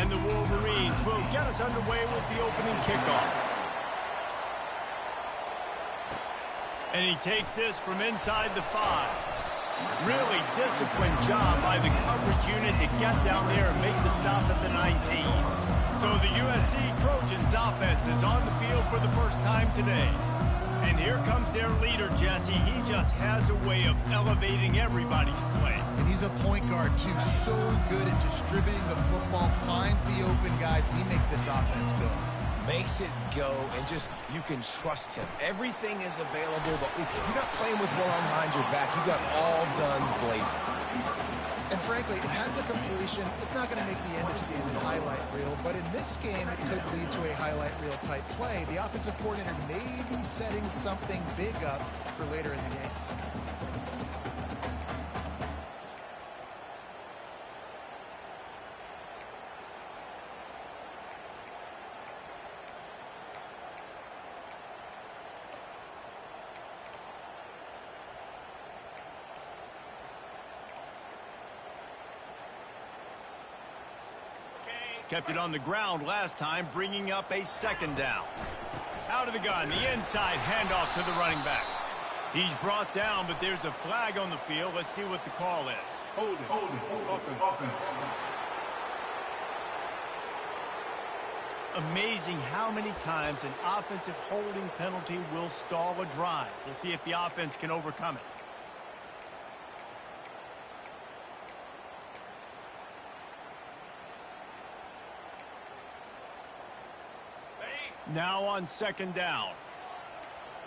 And the Wolverines will get us underway with the opening kickoff. And he takes this from inside the 5. Really disciplined job by the coverage unit to get down there and make the stop at the 19. So the USC Trojans offense is on the field for the first time today. And here comes their leader, Jesse. He just has a way of elevating everybody's play. And he's a point guard, too. So good at distributing the football, finds the open guys. He makes this offense go. Makes it go, and just, you can trust him. Everything is available. You're not playing with one arm behind your back. You've got all guns blazing. And frankly, if that's a completion, it's not going to make the end-of-season highlight reel, but in this game, it could lead to a highlight reel type play. The offensive coordinator may be setting something big up for later in the game. Kept it on the ground last time, bringing up a second down. Out of the gun, the inside handoff to the running back. He's brought down, but there's a flag on the field. Let's see what the call is. Hold it. Offense. Amazing how many times an offensive holding penalty will stall a drive. We'll see if the offense can overcome it. Now on second down.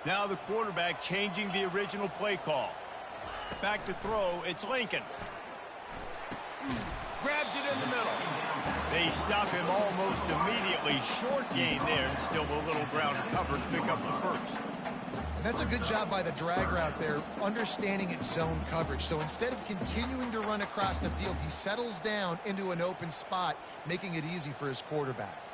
Now the quarterback changing the original play call. Back to throw, it's Lincoln. Grabs it in the middle. They stop him almost immediately. Short gain there, and still a little ground to cover to pick up the first. And that's a good job by the drag route there, understanding its zone coverage. So instead of continuing to run across the field, he settles down into an open spot, making it easy for his quarterback.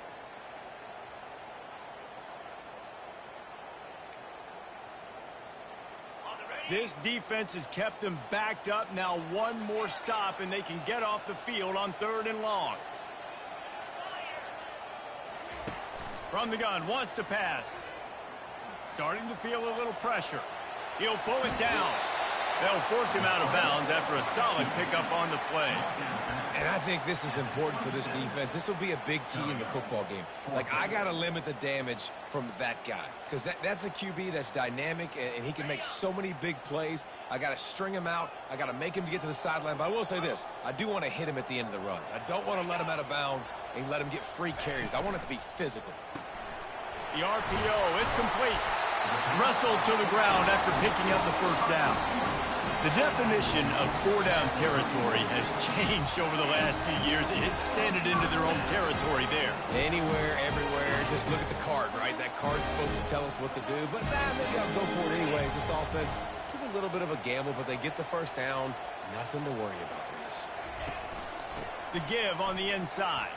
This defense has kept them backed up. Now one more stop, and they can get off the field on 3rd and long. From the gun, wants to pass. Starting to feel a little pressure. He'll pull it down. They'll force him out of bounds after a solid pickup on the play. And I think this is important for this defense. This will be a big key in the football game. Like, I got to limit the damage from that guy, because that's a QB that's dynamic, and he can make so many big plays. I got to string him out. I got to make him get to the sideline. But I will say this. I do want to hit him at the end of the runs. I don't want to let him out of bounds and let him get free carries. I want it to be physical. The RPO, it's complete. Wrestled to the ground after picking up the first down. The definition of 4-down territory has changed over the last few years. It extended into their own territory there. Anywhere, everywhere, just look at the card, right? That card's supposed to tell us what to do, but maybe I'll go for it anyways. This offense took a little bit of a gamble, but they get the first down. Nothing to worry about this. The give on the inside.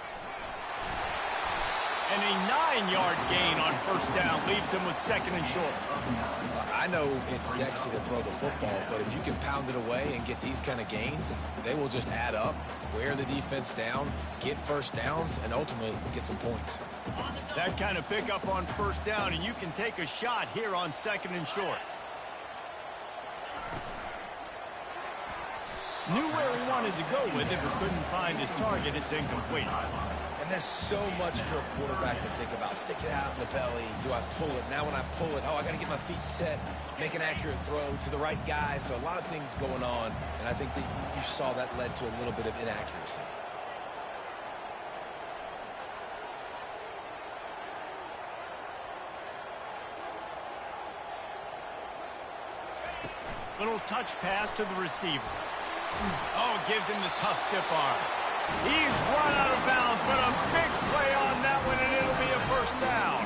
And a 9-yard gain on first down leaves him with 2nd and short. I know it's sexy to throw the football, but if you can pound it away and get these kind of gains, they will just add up, wear the defense down, get first downs, and ultimately get some points. That kind of pickup on first down, and you can take a shot here on 2nd and short. Knew where he wanted to go with it, but couldn't find his target. It's incomplete. And there's so much for a quarterback to think about. Stick it out in the belly. Do I pull it? Now when I pull it, I got to get my feet set, make an accurate throw to the right guy. So a lot of things going on, and I think that you saw that led to a little bit of inaccuracy. Little touch pass to the receiver. Oh, gives him the tough stiff arm. He's run out of bounds, but a big play on that one, and it'll be a first down.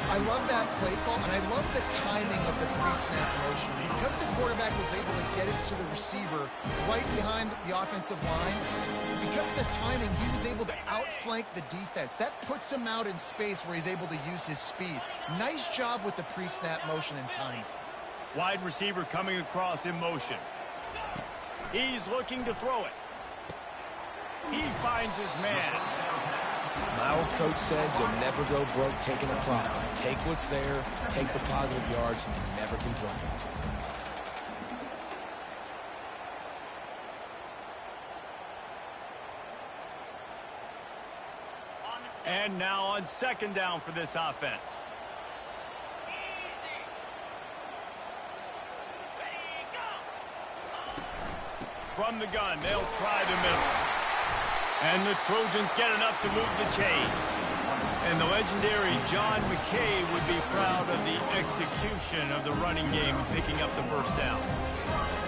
I love that play call, and I love the timing of the pre-snap motion. Because the quarterback was able to get it to the receiver right behind the offensive line, because of the timing, he was able to outflank the defense. That puts him out in space where he's able to use his speed. Nice job with the pre-snap motion and timing. Wide receiver coming across in motion. He's looking to throw it. He finds his man. My old coach said you'll never go broke taking a profit. Take what's there, take the positive yards, and you never complain. And now on second down for this offense. From the gun, they'll try the middle. And the Trojans get enough to move the chains. And the legendary John McKay would be proud of the execution of the running game and picking up the first down.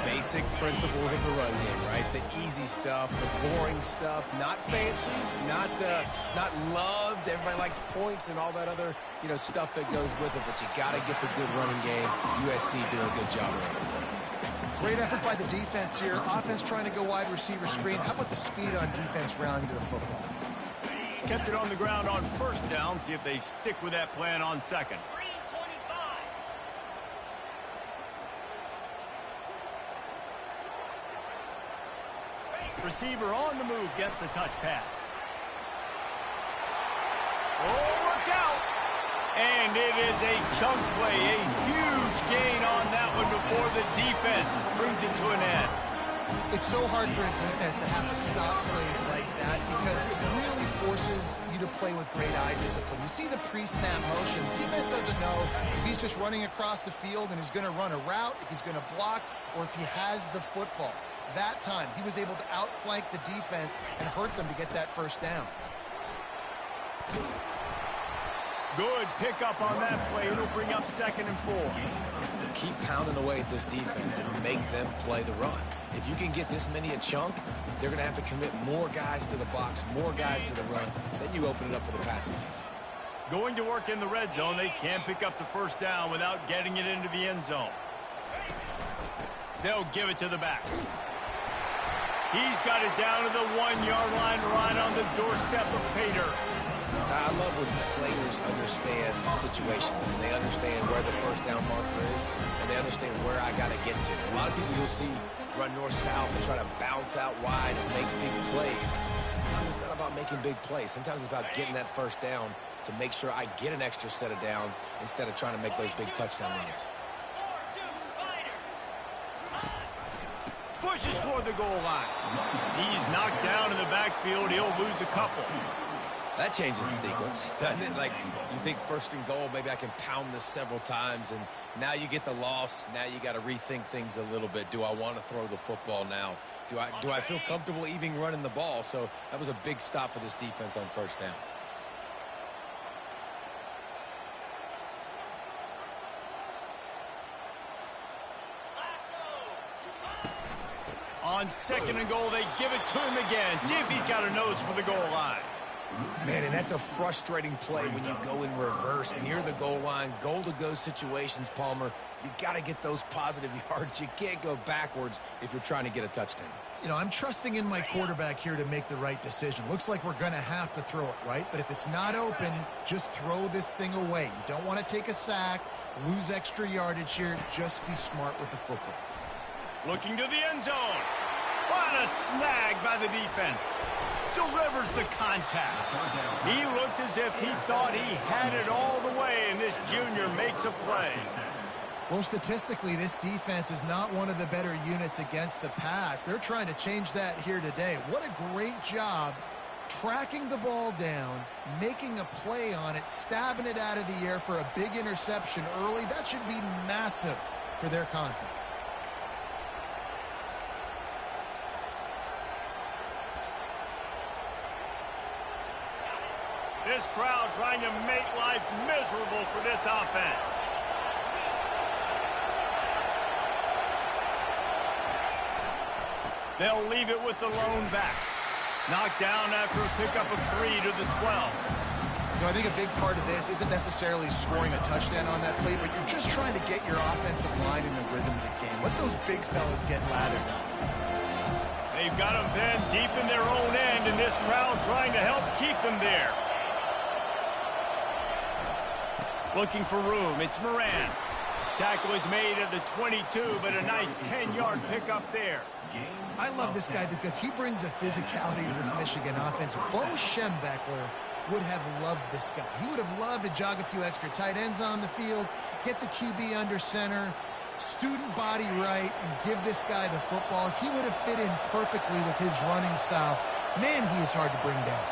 Basic principles of the run game, right? The easy stuff, the boring stuff, not fancy, not loved. Everybody likes points and all that other, stuff that goes with it. But you got to get the good running game. USC doing a good job of it. Great effort by the defense here. Offense trying to go wide receiver screen. How about the speed on defense rounding to the football? Kept it on the ground on first down. See if they stick with that plan on second. Receiver on the move gets the touch pass. Oh, look out! And it is a chunk play, a huge gain on that one before the defense brings it to an end. It's so hard for a defense to have to stop plays like that because it really forces you to play with great eye discipline. You see the pre-snap motion. Defense doesn't know if he's just running across the field and is going to run a route, if he's going to block, or if he has the football. That time, he was able to outflank the defense and hurt them to get that first down. Good pickup on that play. It'll bring up 2nd and 4. Keep pounding away at this defense and make them play the run. If you can get this many a chunk, they're going to have to commit more guys to the box, more guys to the run. Then you open it up for the passing game. Going to work in the red zone. They can't pick up the first down without getting it into the end zone. They'll give it to the back. He's got it down to the 1-yard line right on the doorstep of Pater. I love when players understand situations and they understand where the first down marker is and they understand where I got to get to. A lot of people you'll see run north-south and try to bounce out wide and make big plays. Sometimes it's not about making big plays. Sometimes it's about getting that first down to make sure I get an extra set of downs instead of trying to make those big touchdown runs. Pushes for the goal line. He's knocked down in the backfield. He'll lose a couple. That changes the sequence, doesn't it? Like, you think 1st and goal, maybe I can pound this several times, and now you get the loss. Now you got to rethink things a little bit. Do I want to throw the football now? Do I feel comfortable even running the ball? So that was a big stop for this defense on first down. On 2nd and goal, they give it to him again. See if he's got a nose for the goal line. Man, and that's a frustrating play when you go in reverse near the goal line, goal-to-go situations, Palmer. You got to get those positive yards. You can't go backwards if you're trying to get a touchdown. I'm trusting in my quarterback here to make the right decision. Looks like we're going to have to throw it, right? But if it's not open, just throw this thing away. You don't want to take a sack, lose extra yardage here. Just be smart with the football. Looking to the end zone. What a snag by the defense. Delivers the contact. He looked as if he thought he had it all the way, and this junior makes a play. Well, statistically, this defense is not one of the better units against the pass. They're trying to change that here today. What a great job tracking the ball down, making a play on it, stabbing it out of the air for a big interception early. That should be massive for their confidence. This crowd trying to make life miserable for this offense. They'll leave it with the lone back. Knocked down after a pickup of 3 to the 12. I think a big part of this isn't necessarily scoring a touchdown on that play, but you're just trying to get your offensive line in the rhythm of the game. Let those big fellas get lathered up. They've got them then deep in their own end, and this crowd trying to help keep them there. Looking for room. It's Moran. Tackle is made at the 22, but a nice 10-yard pickup there. I love this guy because he brings a physicality to this Michigan offense. Bo Schembechler would have loved this guy. He would have loved to jog a few extra tight ends on the field, get the QB under center, student body right, and give this guy the football. He would have fit in perfectly with his running style. Man, he is hard to bring down.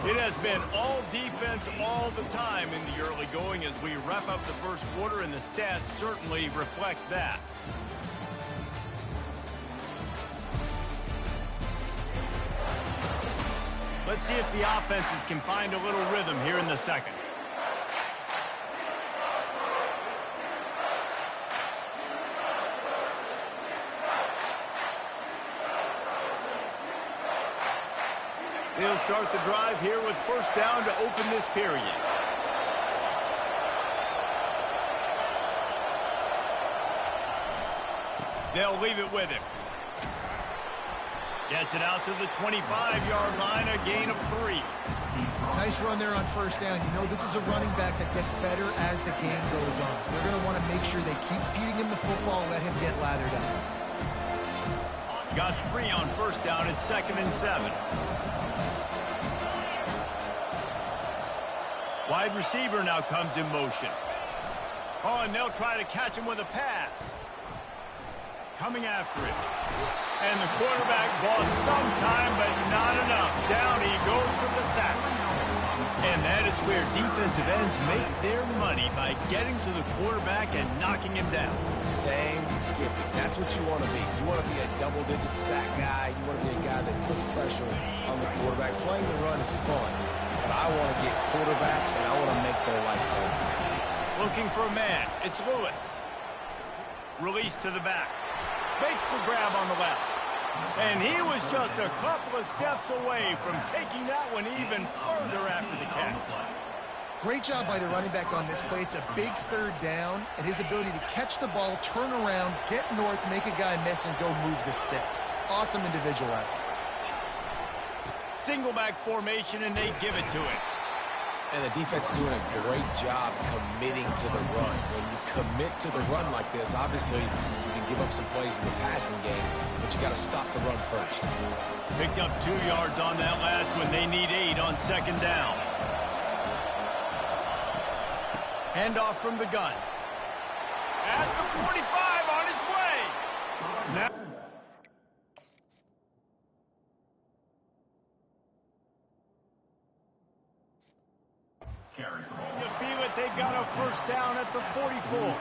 It has been all defense all the time in the early going as we wrap up the first quarter, and the stats certainly reflect that. Let's see if the offenses can find a little rhythm here in the second. They'll start the drive here with first down to open this period. They'll leave it with him. Gets it out to the 25-yard line, a gain of 3. Nice run there on first down. You know, this is a running back that gets better as the game goes on. So they're going to want to make sure they keep feeding him the football, let him get lathered up. Got 3 on first down. It's 2nd and 7. Wide receiver now comes in motion. Oh, and they'll try to catch him with a pass. Coming after it. And the quarterback bought some time, but not enough. Down he goes with the sack. And that is where defensive ends make their money, by getting to the quarterback and knocking him down. Dang, Skippy, that's what you want to be. You want to be a double-digit sack guy. You want to be a guy that puts pressure on the quarterback. Playing the run is fun, but I want to get quarterbacks, and I want to make their life hard. Looking for a man. It's Lewis. Release to the back. Makes the grab on the left. And he was just a couple of steps away from taking that one even further after the catch. Great job by the running back on this play. It's a big third down, and his ability to catch the ball, turn around, get north, make a guy miss, and go move the sticks. Awesome individual effort. Single back formation, and they give it to him. And the defense doing a great job committing to the run. When you commit to the run like this, obviously you can give up some plays in the passing game, but you got to stop the run first. Picked up 2 yards on that last one. They need 8 on second down. Handoff from the gun. At the 45 on its way. Now. You feel it, they've got a first down at the 44.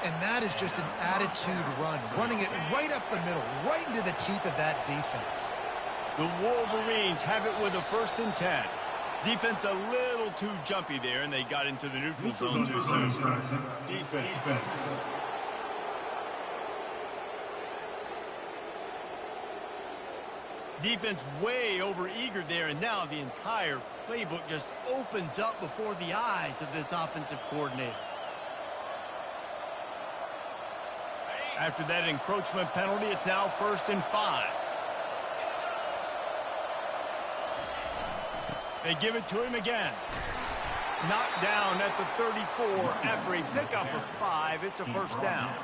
And that is just an attitude run, running it right up the middle, right into the teeth of that defense. The Wolverines have it with a 1st and 10. Defense a little too jumpy there, and they got into the neutral zone too soon. Defense. Defense way over eager there, and now the entire playbook just opens up before the eyes of this offensive coordinator. After that encroachment penalty, it's now 1st and 5. They give it to him again. Knocked down at the 34 after a pickup of 5. It's a first down.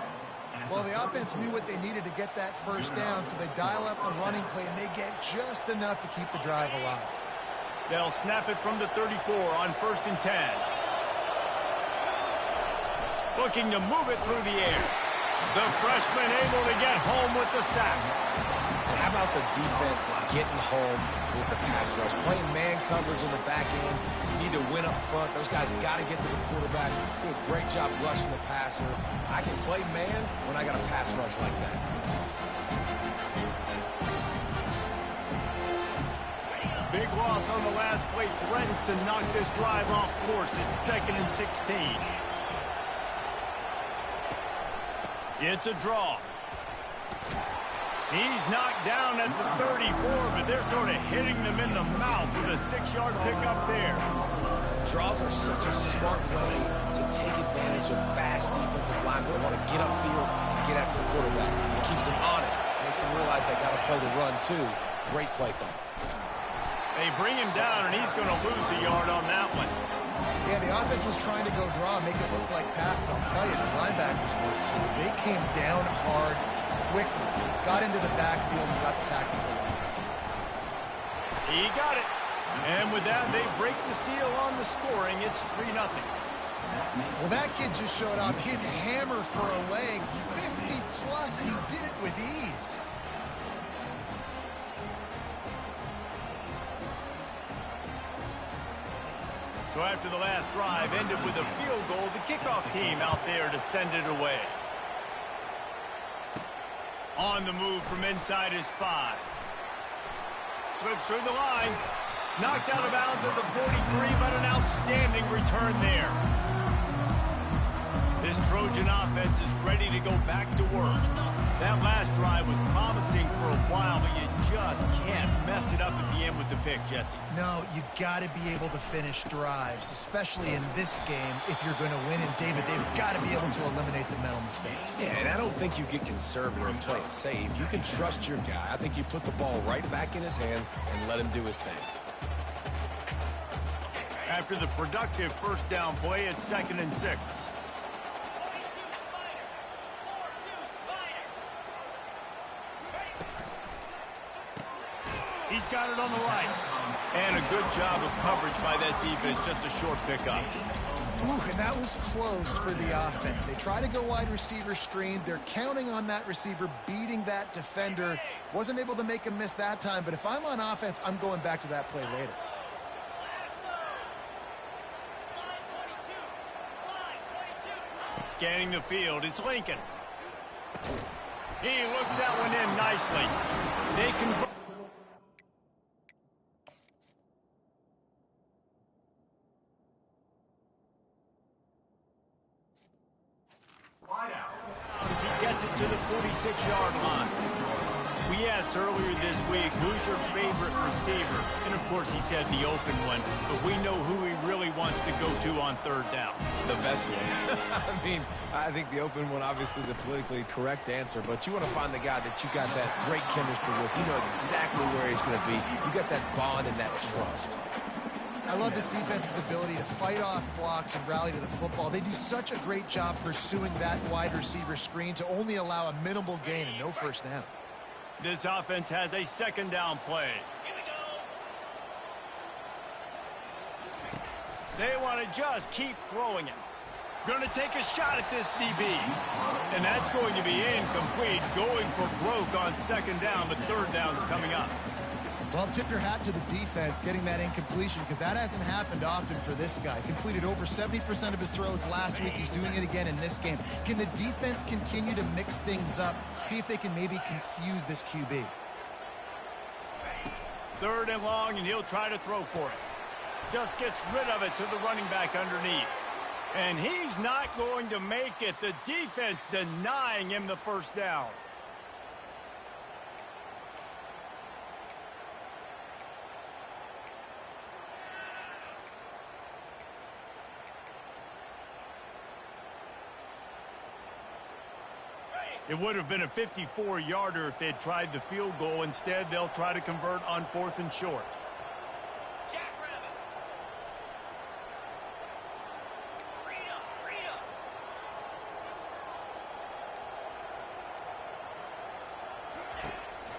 Well, the offense knew what they needed to get that first down, so they dial up the running play, and they get just enough to keep the drive alive. They'll snap it from the 34 on 1st and 10. Looking to move it through the air. The freshman able to get home with the sack. How about the defense getting home with the pass rush? Playing man coverage in the back end. You need to win up front. Those guys got to get to the quarterback. Do a great job rushing the passer. I can play man when I got a pass rush like that. Big loss on the last play threatens to knock this drive off course. It's 2nd and 16. It's a draw. He's knocked down at the 34, but they're sort of hitting them in the mouth with a 6-yard pickup there. Draws are such a smart way to take advantage of fast defensive linemen that want to get upfield and get after the quarterback. It keeps them honest. Makes them realize they got to play the run, too. Great play call. They bring him down, and he's going to lose a yard on that one. Yeah, the offense was trying to go draw, make it look like pass, but I'll tell you, the linebackers were through. They came down hard, quickly, got into the backfield, and got the tackle for loss. He got it. And with that, they break the seal on the scoring. It's 3-0. Well, that kid just showed off his hammer for a leg, 50-plus, and he did it with ease. So after the last drive ended with a field goal, the kickoff team out there to send it away. On the move from inside his 5. Slips through the line. Knocked out of bounds at the 43, but an outstanding return there. This Trojan offense is ready to go back to work. That last drive was promising for a while, but you just can't mess it up at the end with the pick, Jesse. No, you got to be able to finish drives, especially in this game if you're going to win. And, David, they've got to be able to eliminate the mental mistakes. Yeah, and I don't think you get conservative and play it safe. You can trust your guy. I think you put the ball right back in his hands and let him do his thing. After the productive first down play, it's 2nd and 6. He's got it on the right. And a good job of coverage by that defense, just a short pickup. Ooh, and that was close for the offense. They try to go wide receiver screen. They're counting on that receiver beating that defender. Wasn't able to make him miss that time, but if I'm on offense, I'm going back to that play later. Scanning the field, it's Lincoln. He looks that one in nicely. They convert. As he gets it to the 46-yard line. We asked earlier this week, who's your favorite receiver? And, of course, he said the open one, but we know who he really wants to go to on 3rd down. The best one. I mean, I think the open one, obviously the politically correct answer, but you want to find the guy that you got that great chemistry with. You know exactly where he's going to be. You got that bond and that trust. I love this defense's ability to fight off blocks and rally to the football. They do such a great job pursuing that wide receiver screen to only allow a minimal gain and no first down. This offense has a 2nd down play. They want to just keep throwing it. Going to take a shot at this DB. And that's going to be incomplete, going for broke on 2nd down, but 3rd down's coming up. Well, tip your hat to the defense getting that incompletion because that hasn't happened often for this guy. Completed over 70% of his throws last week. He's doing it again in this game. Can the defense continue to mix things up? See if they can maybe confuse this QB. 3rd and long, and he'll try to throw for it. Just gets rid of it to the running back underneath. And he's not going to make it. The defense denying him the first down. It would have been a 54-yarder if they'd tried the field goal. Instead, they'll try to convert on 4th and short.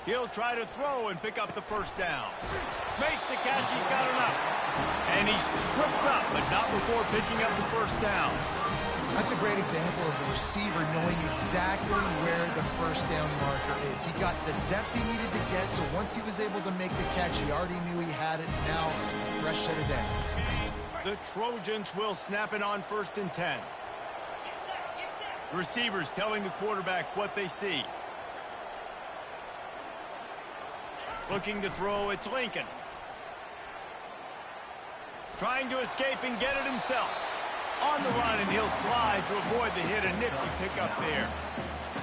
He'll try to throw and pick up the first down. Makes the catch. He's got enough. And he's tripped up, but not before picking up the first down. That's a great example of the receiver knowing exactly where the first down marker is. He got the depth he needed to get, so once he was able to make the catch, he already knew he had it. Now, a fresh set of downs. The Trojans will snap it on 1st and 10. Receivers telling the quarterback what they see. Looking to throw, it's Lincoln. Trying to escape and get it himself. On the run, and he'll slide to avoid the hit. A nifty pickup there.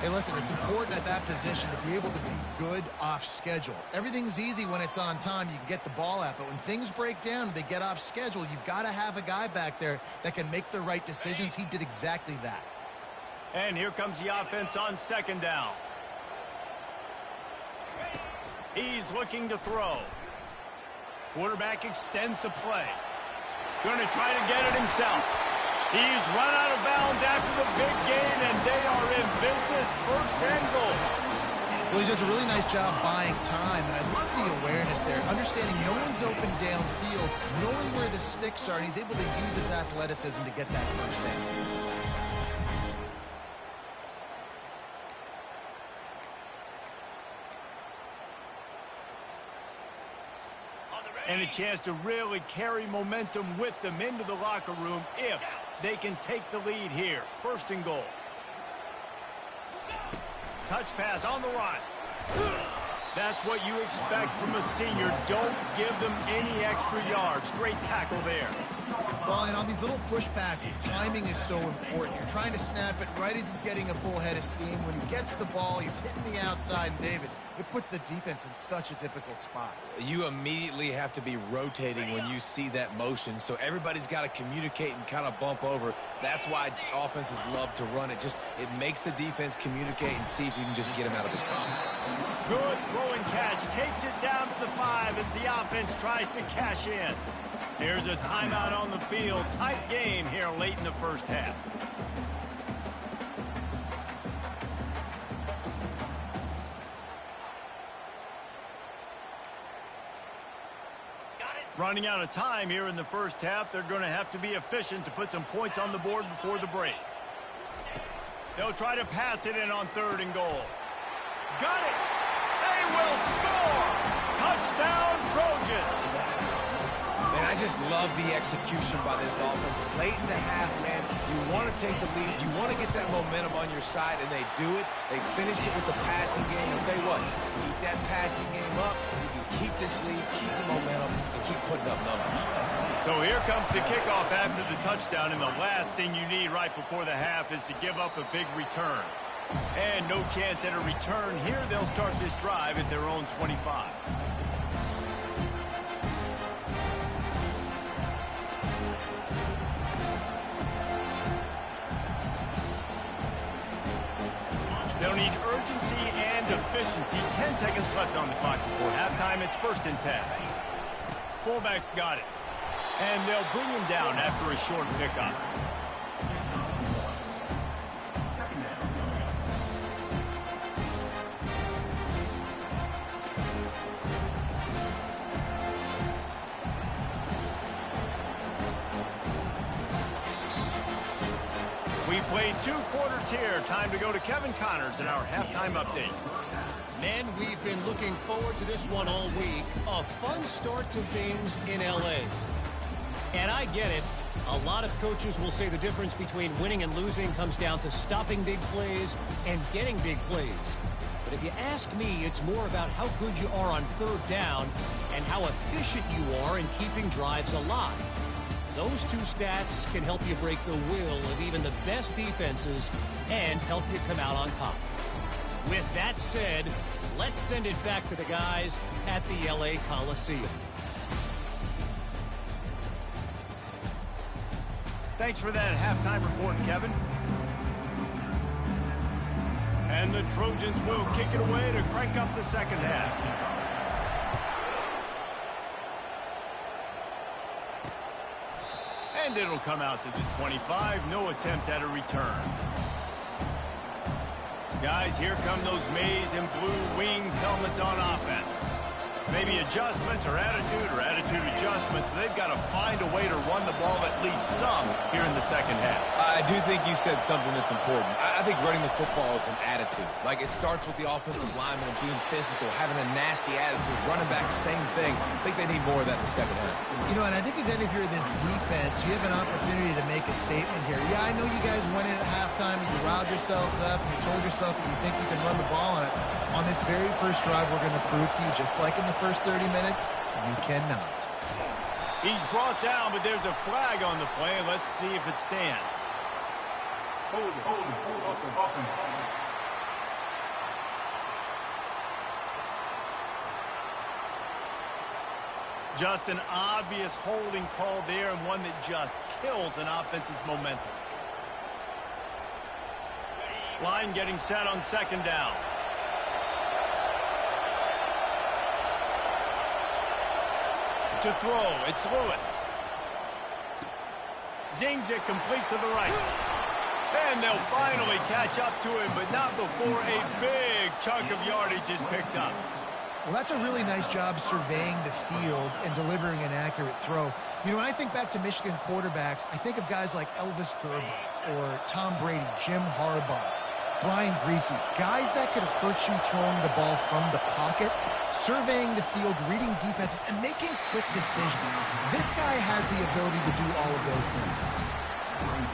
Hey, listen, it's important at that position to be able to be good off schedule. Everything's easy when it's on time. You can get the ball out, but when things break down, they get off schedule. You've got to have a guy back there that can make the right decisions. He did exactly that. And here comes the offense on 2nd down. He's looking to throw. Quarterback extends the play. Going to try to get it himself. He's run out of bounds after the big gain, and they are in business. First and goal. Well, he does a really nice job buying time, and I love the awareness there, understanding no one's open downfield, knowing where the sticks are, and he's able to use his athleticism to get that first down. And a chance to really carry momentum with them into the locker room if they can take the lead here. First and goal. Touch pass on the run. That's what you expect from a senior. Don't give them any extra yards. Great tackle there. Well, and on these little push passes, timing is so important. You're trying to snap it right as he's getting a full head of steam. When he gets the ball, he's hitting the outside, and David, it puts the defense in such a difficult spot. You immediately have to be rotating when you see that motion, so everybody's got to communicate and kind of bump over. That's why offenses love to run it. It makes the defense communicate and see if you can just get him out of his spot. Good throw and catch. Takes it down to the 5 as the offense tries to cash in. Here's a timeout on the field. Tight game here late in the first half. Running out of time here in the first half. They're going to have to be efficient to put some points on the board before the break. They'll try to pass it in on 3rd and goal. Got it! They will score! Touchdown, Trojans! Man, I just love the execution by this offense. Late in the half, man, you want to take the lead. You want to get that momentum on your side, and they do it. They finish it with the passing game. I'll tell you what, keep that passing game up. You can keep this lead, keep the momentum, and keep putting up numbers. So here comes the kickoff after the touchdown, and the last thing you need right before the half is to give up a big return. And no chance at a return here. They'll start this drive at their own 25. They'll need urgency and efficiency. 10 seconds left on the clock before halftime. It's 1st and 10. Fullback's got it. And they'll bring him down after a short pickup. We played 2 quarters here. Time to go to Kevin Connors in our halftime update. Men, we've been looking forward to this one all week. A fun start to things in L.A. And I get it. A lot of coaches will say the difference between winning and losing comes down to stopping big plays and getting big plays. But if you ask me, it's more about how good you are on 3rd down and how efficient you are in keeping drives alive. Those 2 stats can help you break the will of even the best defenses and help you come out on top. With that said, let's send it back to the guys at the LA Coliseum. Thanks for that halftime report, Kevin. And the Trojans will kick it away to crank up the second half. And it'll come out to the 25. No attempt at a return. Guys, here come those maize and blue winged helmets on offense. Maybe adjustments or attitude adjustments, but they've got to find a way to run the ball at least some here in the second half. I do think you said something that's important. I think running the football is an attitude. Like, it starts with the offensive lineman and being physical, having a nasty attitude. Running back, same thing. I think they need more of that in the second half. You know, and I think again, if you're this defense, you have an opportunity to make a statement here. Yeah, I know you guys went in at halftime and you riled yourselves up and you told yourself that you think you can run the ball on us. On this very first drive, we're going to prove to you, just like in the first 30 minutes, you cannot. He's brought down, but there's a flag on the play. Let's see if it stands. Hold it. Just an obvious holding call there, and one that just kills an offense's momentum. Line getting set on 2nd down. To throw, it's Lewis. Zings it complete to the right. And they'll finally catch up to him, but not before a big chunk of yardage is picked up. Well, that's a really nice job surveying the field and delivering an accurate throw. You know, when I think back to Michigan quarterbacks, I think of guys like Elvis Gerber or Tom Brady, Jim Harbaugh, Brian Griese, guys that could hurt you throwing the ball from the pocket, surveying the field, reading defenses, and making quick decisions. This guy has the ability to do all of those things.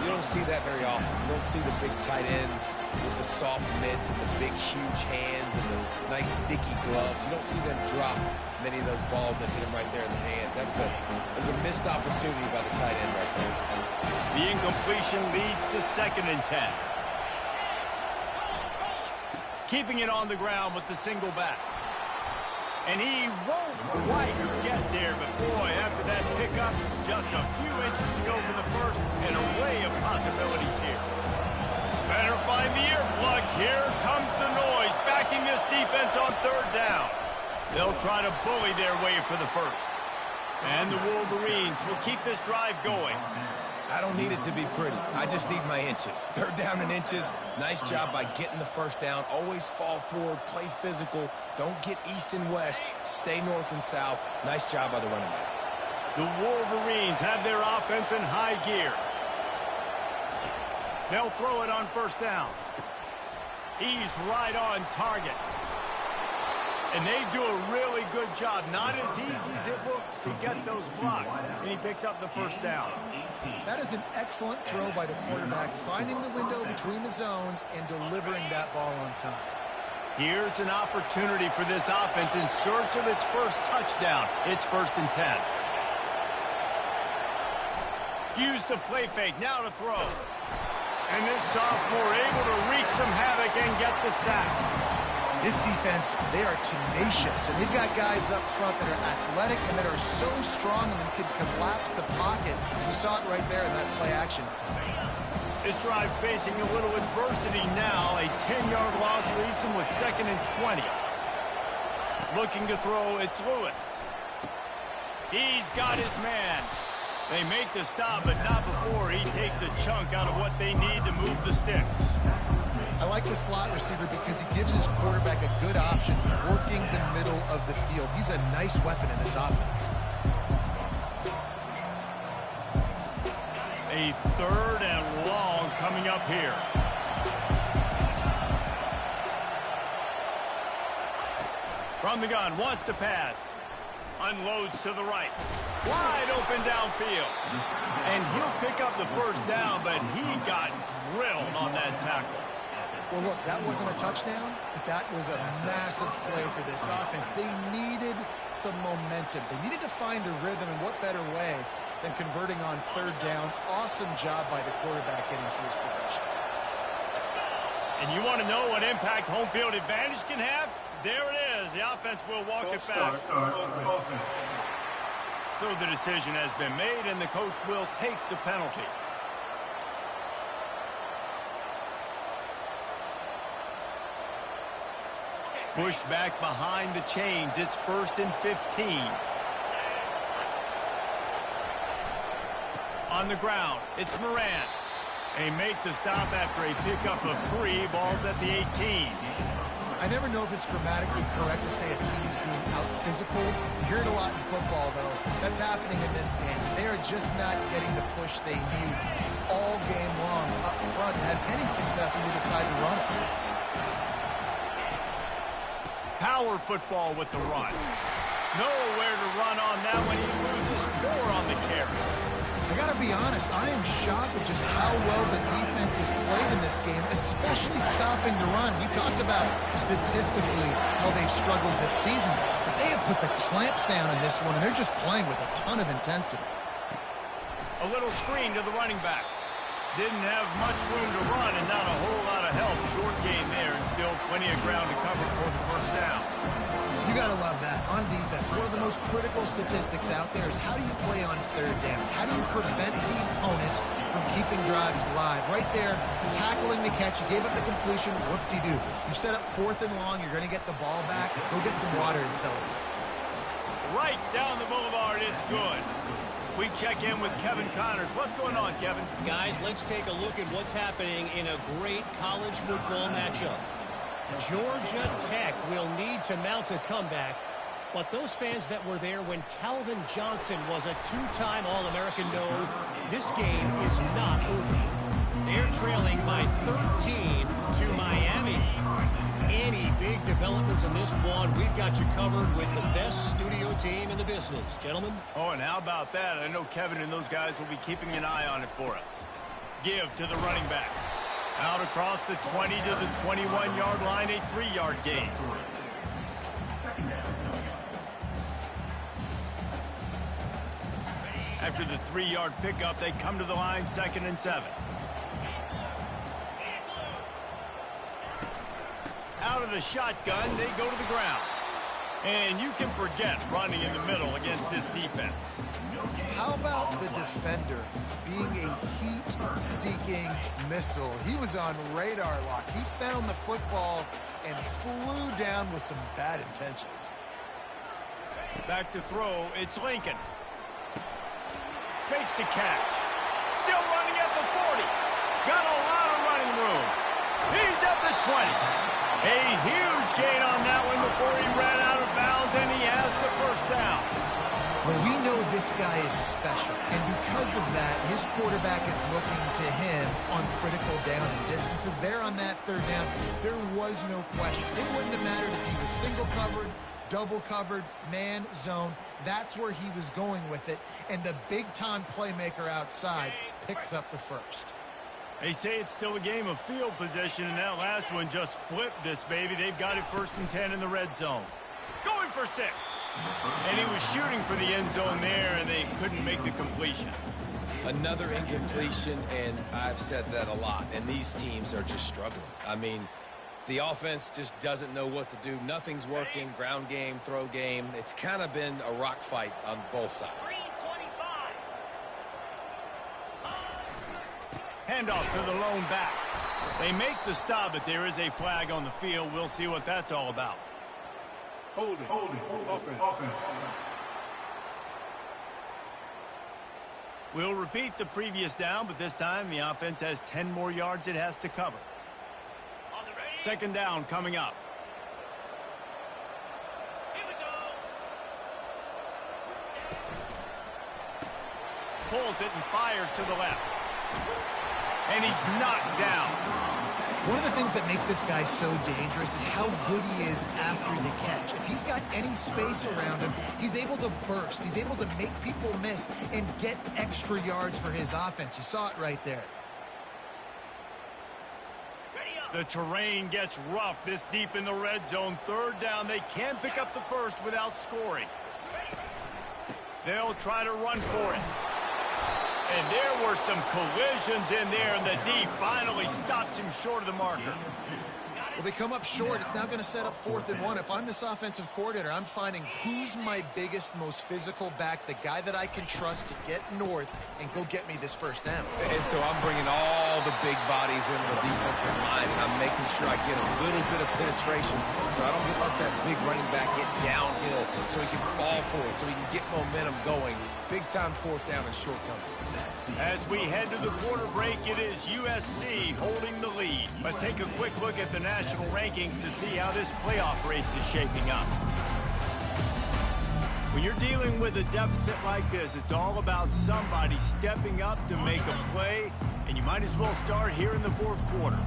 You don't see that very often. You don't see the big tight ends with the soft mitts and the big, huge hands and the nice, sticky gloves. You don't see them drop many of those balls that hit him right there in the hands. That was a missed opportunity by the tight end right there. The incompletion leads to 2nd and 10. Keeping it on the ground with the single back. And he won't quite get there, but boy, after that pickup, just a few inches to go for the first, and a array of possibilities here. Better find the earplugs. Here comes the noise, backing this defense on 3rd down. They'll try to bully their way for the first. And the Wolverines will keep this drive going. I don't need it to be pretty. I just need my inches. 3rd down and inches. Nice job by getting the first down. Always fall forward, play physical. Don't get east and west. Stay north and south. Nice job by the running back. The Wolverines have their offense in high gear. They'll throw it on 1st down. He's right on target. And they do a really good job. Not as easy as it looks to get those blocks. And he picks up the 1st down. That is an excellent throw by the quarterback, finding the window between the zones and delivering that ball on time. Here's an opportunity for this offense in search of its first touchdown. It's 1st and 10. Use the play fake, now to throw. And this sophomore able to wreak some havoc and get the sack. This defense, they are tenacious, and they've got guys up front that are athletic and that are so strong and can collapse the pocket. You saw it right there in that play action attempt. This drive facing a little adversity now. A 10-yard loss leaves him with 2nd and 20. Looking to throw, it's Lewis. He's got his man. They make the stop, but not before he takes a chunk out of what they need to move the sticks. I like the slot receiver because he gives his quarterback a good option working the middle of the field. He's a nice weapon in this offense. A 3rd and long coming up here. From the gun, wants to pass. Unloads to the right. Wide open downfield. And he'll pick up the 1st down, but he got drilled on that tackle. Well, look, that wasn't a touchdown, but that was a massive play for this offense. They needed some momentum. They needed to find a rhythm, and what better way than converting on 3rd down. Awesome job by the quarterback getting through his progression. And you want to know what impact home field advantage can have? There it is. The offense will walk it back. So the decision has been made, and the coach will take the penalty. Pushed back behind the chains. It's 1st and 15. On the ground, it's Moran. They make the stop after a pickup of 3 balls at the 18. I never know if it's grammatically correct to say a team is being out-physical. You hear it a lot in football, though. That's happening in this game. They are just not getting the push they need all game long up front to have any success when they decide to run it. Power football with the run. Nowhere to run on that one. He loses 4 on the carry. I got to be honest, I am shocked at just how well the defense has played in this game, especially stopping the run. We talked about statistically how they've struggled this season, but they have put the clamps down in this one, and they're just playing with a ton of intensity. A little screen to the running back. Didn't have much room to run and not a whole lot of help. Short gain there and still plenty of ground to cover for the 1st down. You got to love that. On defense, one of the most critical statistics out there is how do you play on 3rd down? How do you prevent the opponent from keeping drives alive? Right there, tackling the catch. You gave up the completion. Whoop-de-doo. You set up 4th and long. You're going to get the ball back. Go get some water and celebrate. Right down the boulevard. It's good. We check in with Kevin Connors. What's going on, Kevin? Guys, let's take a look at what's happening in a great college football matchup. Georgia Tech will need to mount a comeback, but those fans that were there when Calvin Johnson was a two-time All-American know this game is not over. They're trailing by 13 to Miami. Any big developments in this one, we've got you covered with the best studio team in the business. Gentlemen? Oh, and how about that? I know Kevin and those guys will be keeping an eye on it for us. Give to the running back. Out across the 20 to the 21-yard line, a 3-yard gain. After the 3-yard pickup, they come to the line, 2nd and 7. Out of the shotgun, they go to the ground. And you can forget running in the middle against this defense. How about the defender being a heat-seeking missile? He was on radar lock. He found the football and flew down with some bad intentions. Back to throw, it's Lincoln. Makes the catch. Still running at the 40. Got a lot of running room. He's at the 20. A huge gain on that one before he ran out of bounds, and he has the first down. Well, we know this guy is special, and because of that, his quarterback is looking to him on critical down and distances. There on that 3rd down, there was no question. It wouldn't have mattered if he was single covered, double covered, man, zone. That's where he was going with it, and the big-time playmaker outside picks up the first. They say it's still a game of field position, and that last one just flipped this baby. They've got it 1st and 10 in the red zone. Going for 6. And he was shooting for the end zone there, and they couldn't make the completion. Another incompletion, and I've said that a lot, and these teams are just struggling. I mean, the offense just doesn't know what to do. Nothing's working. Ground game, throw game. It's kind of been a rock fight on both sides. Handoff to the lone back. They make the stop, but there is a flag on the field. We'll see what that's all about. Hold it. Offense. We'll repeat the previous down, but this time the offense has 10 more yards it has to cover. 2nd down coming up. Pulls it and fires to the left. And he's knocked down. One of the things that makes this guy so dangerous is how good he is after the catch. If he's got any space around him, he's able to burst. He's able to make people miss and get extra yards for his offense. You saw it right there. The terrain gets rough this deep in the red zone. 3rd down. They can't pick up the first without scoring. They'll try to run for it. And there were some collisions in there, and the D finally stops him short of the marker. Well, they come up short. It's now going to set up 4th and 1. If I'm this offensive coordinator, I'm finding who's my biggest, most physical back, the guy that I can trust to get north and go get me this 1st down. And so I'm bringing all the big bodies into the defensive line, and I'm making sure I get a little bit of penetration so I don't get let that big running back get downhill so he can fall forward, so he can get momentum going. Big-time 4th down and short coverage. As we head to the quarter break, it is USC holding the lead. Let's take a quick look at the national rankings to see how this playoff race is shaping up. When you're dealing with a deficit like this, it's all about somebody stepping up to make a play, and you might as well start here in the 4th quarter.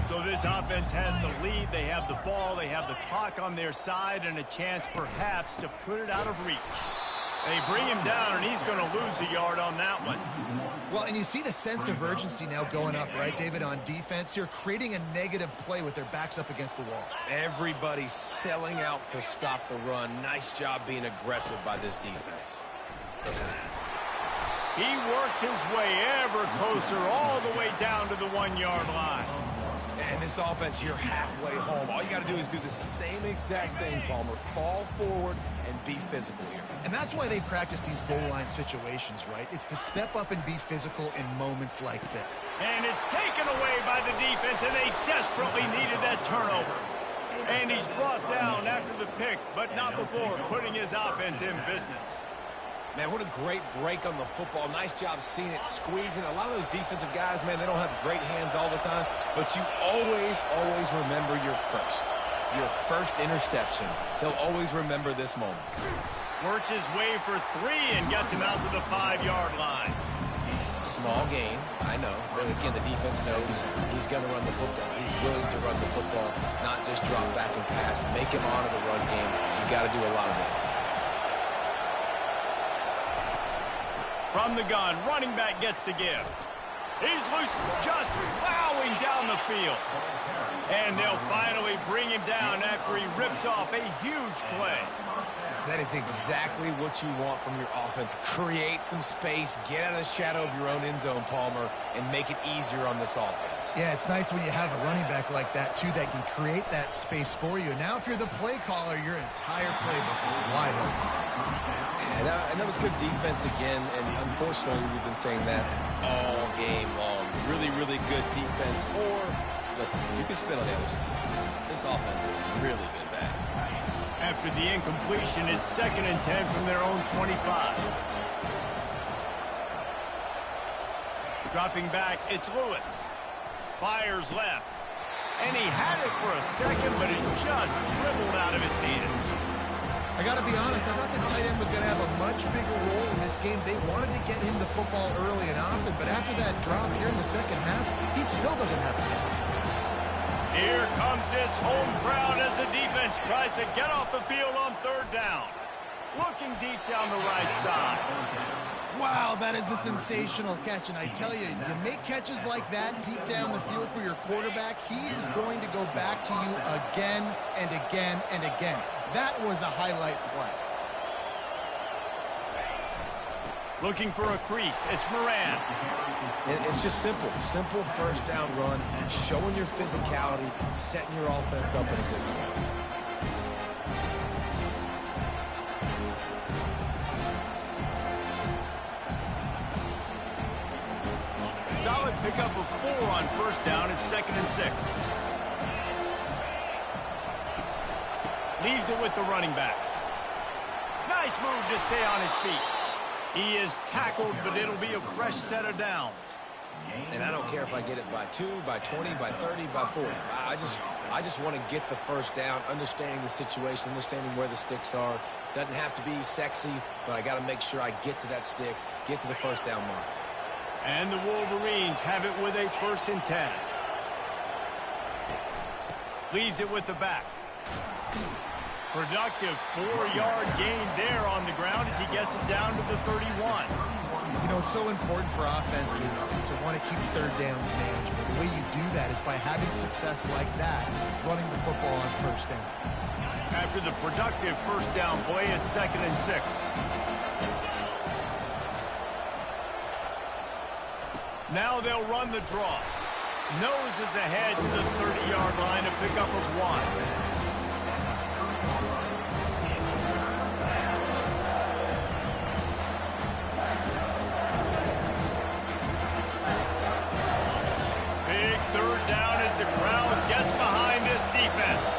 So this offense has the lead. They have the ball. They have the clock on their side and a chance perhaps to put it out of reach. They bring him down, and he's going to lose a yard on that one. Well, and you see the sense of urgency now going up, right, David, on defense here, creating a negative play with their backs up against the wall. Everybody's selling out to stop the run. Nice job being aggressive by this defense. He works his way ever closer all the way down to the 1-yard line. And this offense, you're halfway home. All you got to do is do the same exact thing, Palmer. Fall forward and be physical here. And that's why they practice these goal line situations, right? It's to step up and be physical in moments like that. And it's taken away by the defense, and they desperately needed that turnover. And he's brought down after the pick, but not before putting his offense in business. Man, what a great break on the football. Nice job seeing it, squeezing. A lot of those defensive guys, man, they don't have great hands all the time, but you always, always remember your first interception. They'll always remember this moment. Works his way for 3 and gets him out to the 5-yard line. Small gain, I know. But again, the defense knows he's going to run the football. He's willing to run the football, not just drop back and pass. Make him honor the run game. You got to do a lot of this. From the gun, running back gets to give. He's loose, just plowing down the field. And they'll finally bring him down after he rips off a huge play. That is exactly what you want from your offense. Create some space, get out of the shadow of your own end zone, Palmer, and make it easier on this offense. Yeah, it's nice when you have a running back like that, too, that can create that space for you. Now, if you're the play caller, your entire playbook is wide open. And that was good defense again, and unfortunately, we've been saying that all game long. Really, really good defense. Or, listen, you can spin on the other side. This offense has really been bad. After the incompletion, it's 2nd and 10 from their own 25. Dropping back, it's Lewis. Fires left. And he had it for a second, but it just dribbled out of his hands. I got to be honest, I thought this tight end was going to have a much bigger role in this game. They wanted to get him the football early and often, but after that drop here in the second half, he still doesn't have it. Here comes this home crowd as the defense tries to get off the field on 3rd down. Looking deep down the right side. Wow, that is a sensational catch, and I tell you, you make catches like that deep down the field for your quarterback, he is going to go back to you again and again and again. That was a highlight play. Looking for a crease, it's Moran. And it's just simple. Simple first down run, showing your physicality, setting your offense up in a good spot. Solid pickup of 4 on 1st down. It's 2nd and 6. Leaves it with the running back. Nice move to stay on his feet. He is tackled, but it'll be a fresh set of downs. And I don't care if I get it by 2, by 20, by 30, by 40. I just want to get the first down, understanding the situation, understanding where the sticks are. Doesn't have to be sexy, but I got to make sure I get to that stick, get to the first down mark. And the Wolverines have it with a 1st and 10. Leaves it with the back. Productive 4-yard gain there on the ground as he gets it down to the 31. You know, it's so important for offenses to want to keep 3rd downs manageable. The way you do that is by having success like that, running the football on 1st down. After the productive 1st down play, it's 2nd and 6. Now they'll run the draw. Nose is ahead to the 30-yard line, a pickup of 1. The crowd gets behind this defense.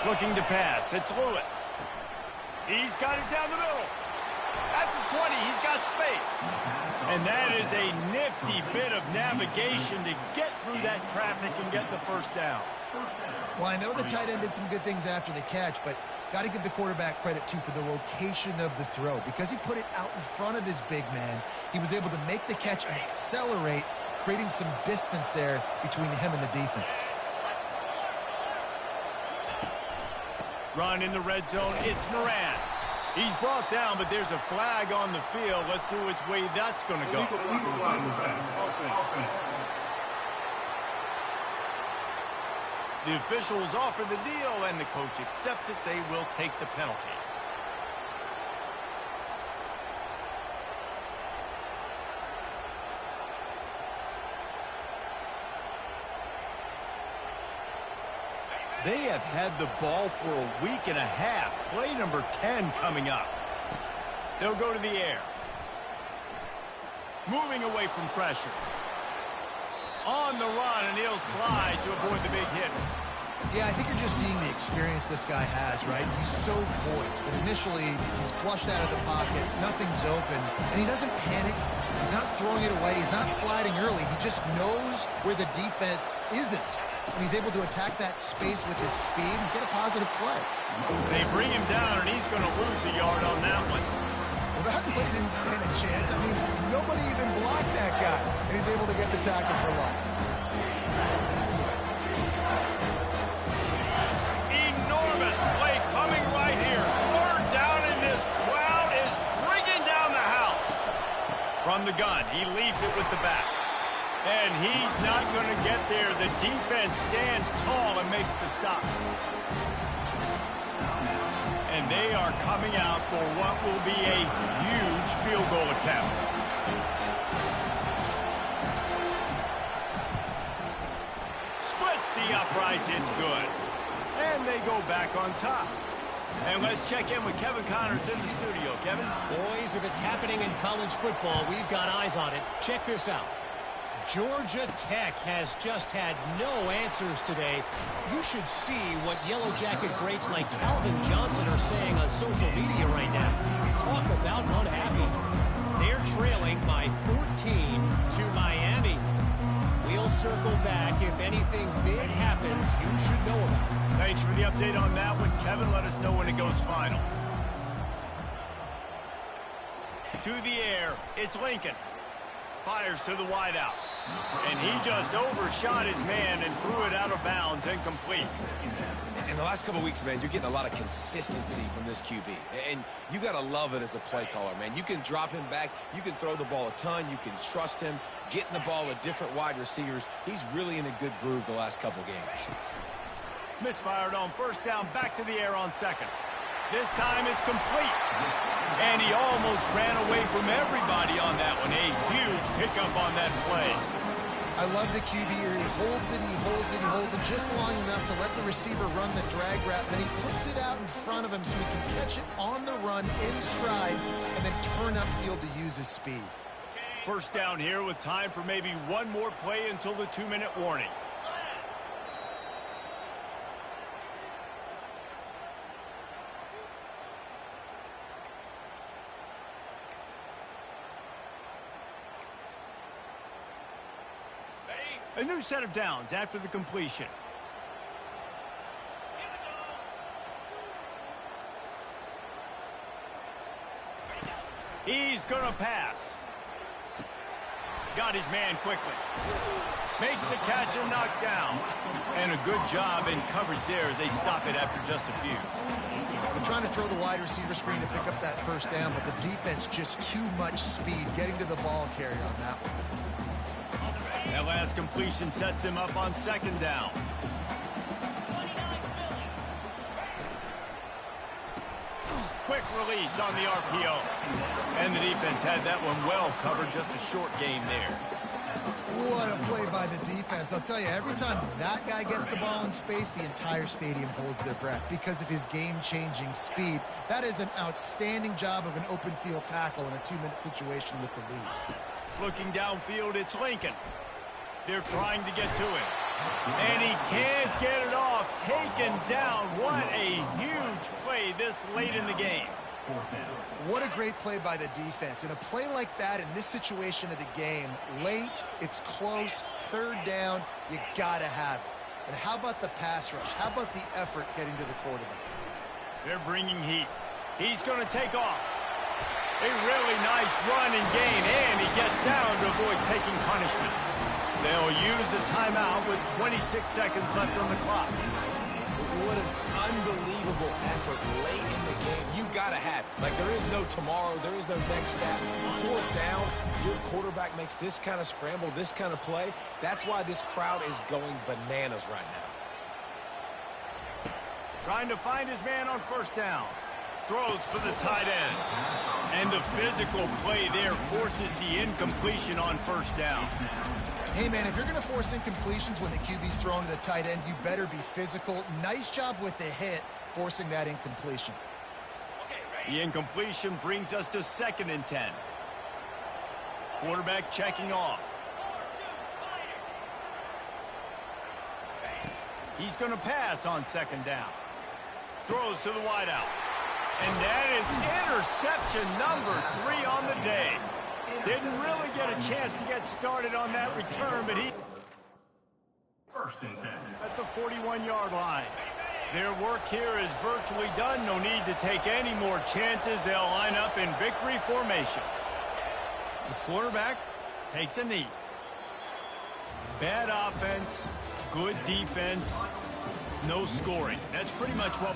Looking to pass. It's Lewis. He's got it down the middle. At the 20, he's got space. And that is a nifty bit of navigation to get through that traffic and get the 1st down. Well, I know the tight end did some good things after the catch, but got to give the quarterback credit, too, for the location of the throw. Because he put it out in front of his big man, he was able to make the catch and accelerate, creating some distance there between him and the defense. Run in the red zone, it's Moran. He's brought down, but there's a flag on the field. Let's see which way that's going to go. The officials offer the deal, and the coach accepts it. They will take the penalty. They have had the ball for a week and a half. Play number 10 coming up. They'll go to the air. Moving away from pressure. On the run, and he'll slide to avoid the big hit. Yeah, I think you're just seeing the experience this guy has, right? He's so poised. And initially, he's flushed out of the pocket. Nothing's open. And he doesn't panic. He's not throwing it away. He's not sliding early. He just knows where the defense isn't. And he's able to attack that space with his speed and get a positive play. They bring him down, and he's going to lose a yard on that one. Well, that play didn't stand a chance. I mean, nobody even blocked that guy. And he's able to get the tackle for loss. Enormous play coming right here. Third down, and this crowd is bringing down the house. From the gun, he leaves it with the back. And he's not going to get there. The defense stands tall and makes the stop. And they are coming out for what will be a huge field goal attempt. Splits the uprights, it's good. And they go back on top. And let's check in with Kevin Connors in the studio. Kevin? Boys, if it's happening in college football, we've got eyes on it. Check this out. Georgia Tech has just had no answers today. You should see what Yellow Jacket greats like Calvin Johnson are saying on social media right now. Talk about unhappy. They're trailing by 14 to Miami. We'll circle back. If anything big happens, you should know about it. Thanks for the update on that one, Kevin. Let us know when it goes final. To the air, it's Lincoln. Fires to the wideout. And he just overshot his man and threw it out of bounds, incomplete. In the last couple of weeks, man, you're getting a lot of consistency from this QB. And you got to love it as a play caller, man. You can drop him back. You can throw the ball a ton. You can trust him. Getting the ball to different wide receivers. He's really in a good groove the last couple games. Misfired on first down, back to the air on second. This time it's complete. And he almost ran away from everybody on that one. A huge pickup on that play. I love the QB here. He holds it, he holds it, he holds it just long enough to let the receiver run the drag route. Then he puts it out in front of him so he can catch it on the run in stride and then turn upfield to use his speed. First down here with time for maybe one more play until the 2-minute warning. A new set of downs after the completion. He's going to pass. Got his man quickly. Makes the catch and knocked down. And a good job in coverage there as they stop it after just a few. They're trying to throw the wide receiver screen to pick up that first down, but the defense just too much speed getting to the ball carrier on that one. That last completion sets him up on second down. Quick release on the RPO. And the defense had that one well covered, just a short game there. What a play by the defense. I'll tell you, every time that guy gets the ball in space, the entire stadium holds their breath because of his game-changing speed. That is an outstanding job of an open field tackle in a 2-minute situation with the lead. Looking downfield, it's Lincoln. They're trying to get to him. And he can't get it off. Taken down. What a huge play this late in the game. What a great play by the defense. In a play like that, in this situation of the game, late, it's close, third down, you gotta have it. And how about the pass rush? How about the effort getting to the quarterback? They're bringing heat. He's going to take off. A really nice run and gain, and he gets down to avoid taking punishment. They'll use a timeout with 26 seconds left on the clock. What an unbelievable effort late in the game. You got to have it. Like, there is no tomorrow. There is no next step. Fourth down, your quarterback makes this kind of scramble, this kind of play. That's why this crowd is going bananas right now. Trying to find his man on first down. Throws for the tight end. And the physical play there forces the incompletion on first down. Hey, man, if you're going to force incompletions when the QB's throwing to the tight end, you better be physical. Nice job with the hit, forcing that incompletion. The incompletion brings us to 2nd and 10. Quarterback checking off. He's going to pass on second down. Throws to the wideout. And that is interception number 3 on the day. Didn't really get a chance to get started on that return, but he... First and 10. At the 41-yard line. Their work here is virtually done. No need to take any more chances. They'll line up in victory formation. The quarterback takes a knee. Bad offense, good defense, no scoring. That's pretty much what...